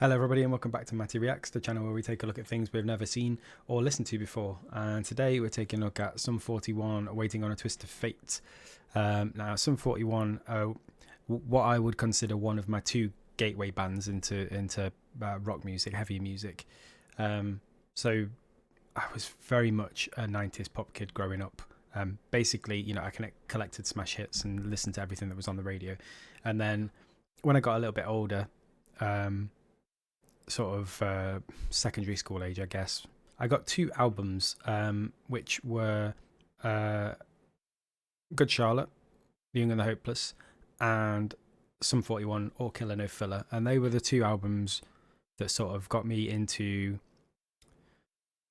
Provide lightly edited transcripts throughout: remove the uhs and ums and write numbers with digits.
Hello everybody and welcome back to Matty Reacts, the channel where we take a look at things we've never seen or listened to before. And today we're taking a look at Sum 41, Waiting on a Twist of Fate. Now Sum 41, what I would consider one of my two gateway bands into rock music, heavy music. So I was very much a 90s pop kid growing up. Basically, I collected smash hits and listened to everything that was on the radio. And then when I got a little bit older, secondary school age, I guess, I got two albums, which were Good Charlotte, The Young and the Hopeless, and Sum 41, All Killer No Filler. And they were the two albums that sort of got me into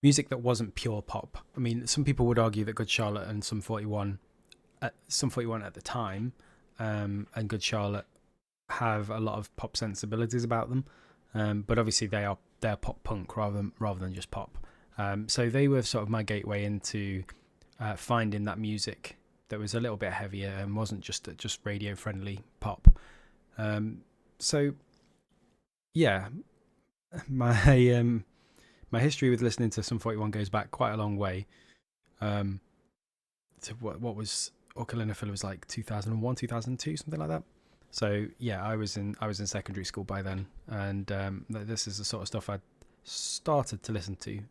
music that wasn't pure pop. I mean, some people would argue that Good Charlotte and Sum 41 at the time, and Good Charlotte have a lot of pop sensibilities about them. But obviously they're pop punk rather than just pop. So they were sort of my gateway into finding that music that was a little bit heavier and wasn't just radio friendly pop. So yeah, my history with listening to Sum 41 goes back quite a long way. To what was All Killer No Filler was like 2001, 2002, something like that. So yeah, I was in secondary school by then, and this is the sort of stuff I started to listen to.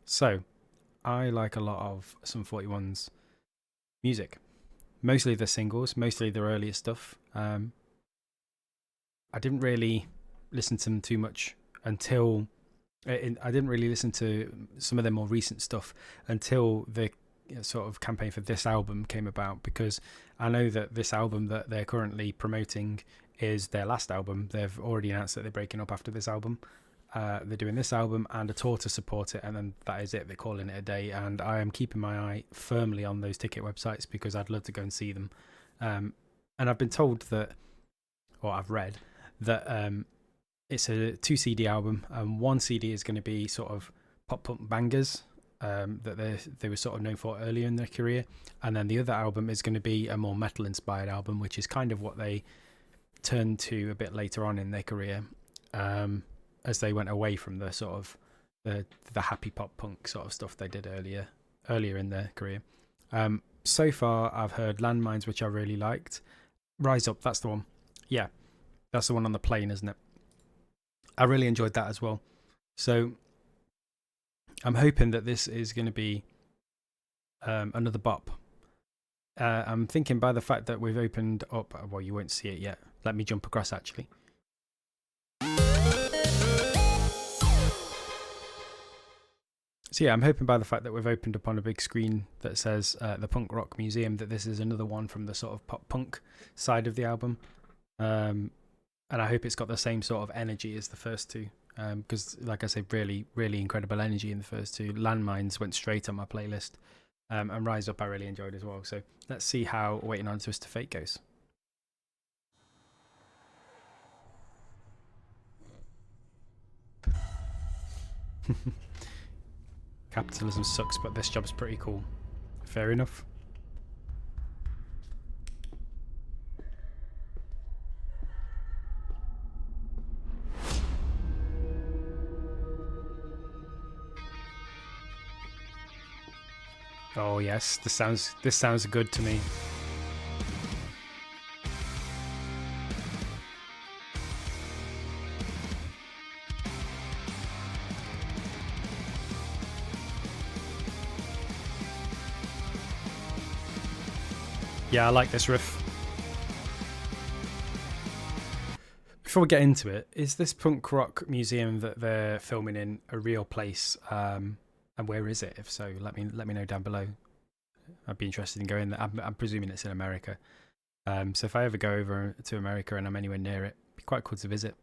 So I like a lot of Sum 41's music, mostly the singles, mostly their earlier stuff. I didn't really listen to them too much until I didn't really listen to some of their more recent stuff until the sort of campaign for this album came about, because I know that this album that they're currently promoting is their last album. They've already announced that they're breaking up after this album. They're doing this album and a tour to support it, and then that is it. They're calling it a day, and I am keeping my eye firmly on those ticket websites because I'd love to go and see them. And I've been told that, or I've read that it's a 2 CD album, and 1 CD is going to be sort of pop punk bangers that they were sort of known for earlier in their career, and then the other album is going to be a more metal inspired album, which is kind of what they turned to a bit later on in their career, as they went away from the sort of the happy pop punk sort of stuff they did earlier in their career. So far I've heard Landmines, which I really liked. Rise Up, that's the one. Yeah, that's the one on the plane, isn't it? I really enjoyed that as well. So I'm hoping that this is going to be another bop. I'm thinking by the fact that we've opened up... Well, you won't see it yet. Let me jump across, actually. So yeah, I'm hoping by the fact that we've opened up on a big screen that says the Punk Rock Museum, that this is another one from the sort of pop punk side of the album. And I hope it's got the same sort of energy as the first two. Because, like I say, really, really incredible energy in the first two. Landmines went straight on my playlist, and Rise Up I really enjoyed as well. So let's see how Waiting on a Twist of Fate goes. Capitalism sucks, but this job's pretty cool. Fair enough. Oh yes, this sounds good to me. Yeah, I like this riff. Before we get into it, is this punk rock museum that they're filming in a real place? And where is it? If so, let me know down below. I'd be interested in going there. I'm presuming it's in America. So if I ever go over to America and I'm anywhere near it, it'd be quite cool to visit.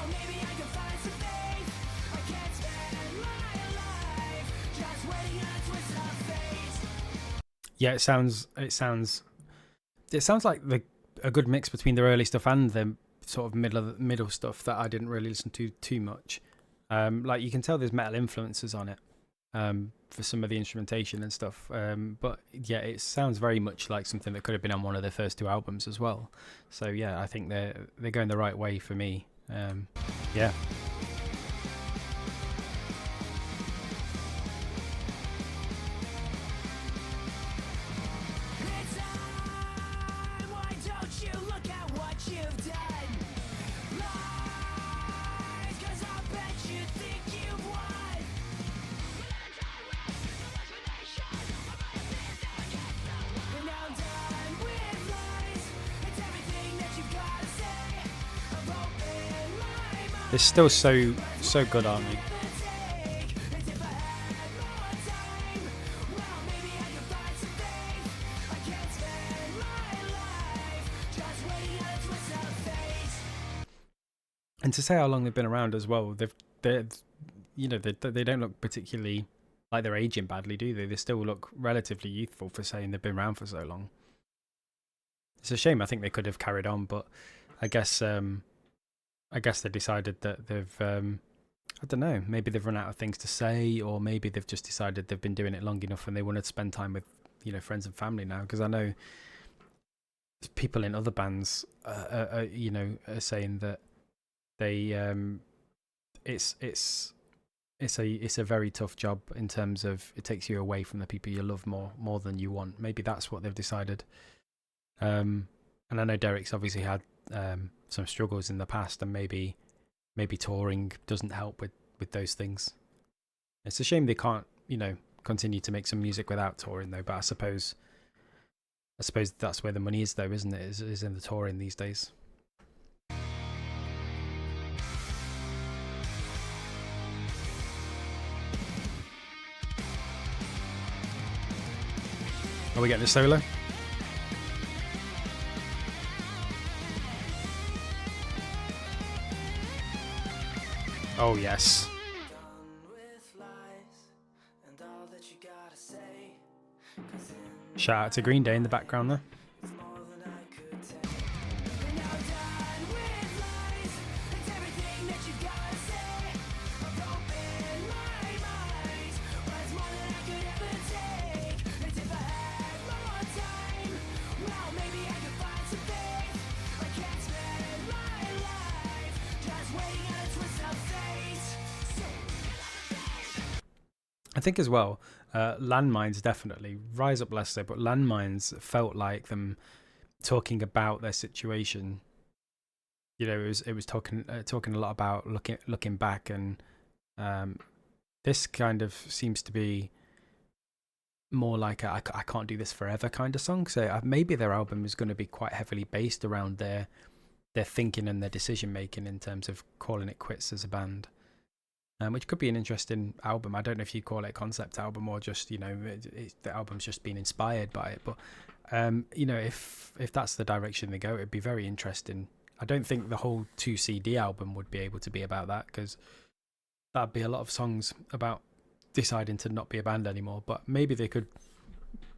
Maybe I can find something Yeah, it sounds like a good mix between their early stuff and the sort of middle stuff that I didn't really listen to too much. Like you can tell there's metal influences on it, for some of the instrumentation and stuff. But yeah, it sounds very much like something that could have been on one of their first two albums as well. So yeah, I think they're going the right way for me. Yeah. They're still so good, aren't they? And to say how long they've been around as well, they they don't look particularly like they're aging badly, do they? They still look relatively youthful for saying they've been around for so long. It's a shame. I think they could have carried on, but I guess they decided that they've I don't know, maybe they've run out of things to say, or maybe they've just decided they've been doing it long enough and they want to spend time with friends and family now. Because I know people in other bands are saying that they it's a very tough job in terms of it takes you away from the people you love more than you want. Maybe that's what they've decided. And I know Derek's obviously had some struggles in the past, and maybe touring doesn't help with those things. It's a shame they can't continue to make some music without touring though. But I suppose that's where the money is though, isn't it? Is in the touring these days. Are we getting a solo? Oh yes. Shout out to Green Day in the background there. I think as well, Landmines definitely, Rise Up less so, but Landmines felt like them talking about their situation. It was talking a lot about looking back, and this kind of seems to be more like I can't do this forever kind of song. So maybe their album is going to be quite heavily based around their thinking and their decision making in terms of calling it quits as a band. Which could be an interesting album. I don't know if you call it a concept album or just the album's just been inspired by it. But if that's the direction they go, it'd be very interesting. I don't think the whole 2 CD album would be able to be about that, because that'd be a lot of songs about deciding to not be a band anymore. But maybe they could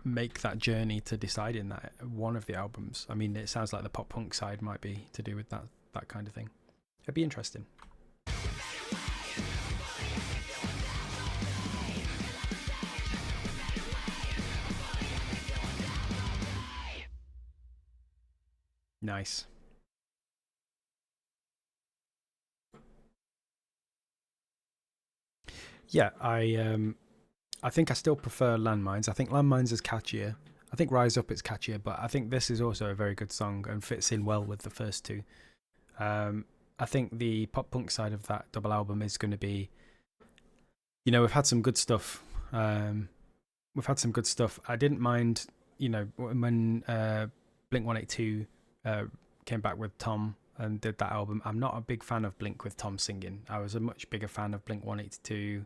make that journey to deciding that one of the albums. I mean, it sounds like the pop punk side might be to do with that kind of thing. It'd be interesting. Nice. Yeah, I think I still prefer Landmines. I think Landmines is catchier. I think Rise Up is catchier, but I think this is also a very good song and fits in well with the first two. I think the pop punk side of that double album is going to be, we've had some good stuff. I didn't mind, when Blink 182 came back with Tom and did that album. I'm not a big fan of Blink with Tom singing. I was a much bigger fan of Blink 182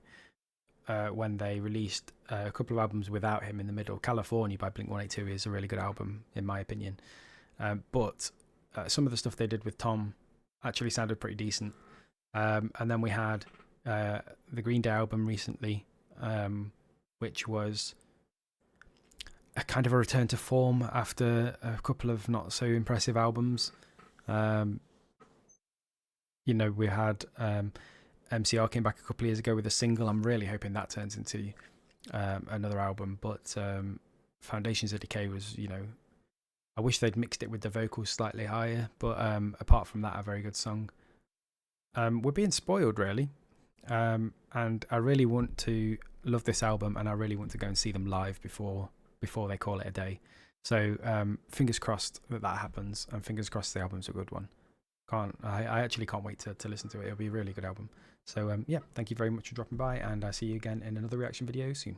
when they released a couple of albums without him in the middle. California by Blink 182 is a really good album, in my opinion. But some of the stuff they did with Tom actually sounded pretty decent. And then we had the Green Day album recently, which was a kind of a return to form after a couple of not so impressive albums. We had MCR came back a couple of years ago with a single. I'm really hoping that turns into another album. But Foundations of Decay was, I wish they'd mixed it with the vocals slightly higher. But apart from that, a very good song. We're being spoiled, really. And I really want to love this album, and I really want to go and see them live before they call it a day. So fingers crossed that happens, and fingers crossed the album's a good one. I actually can't wait to listen to it. It'll be a really good album. So yeah, thank you very much for dropping by, and I'll see you again in another reaction video soon.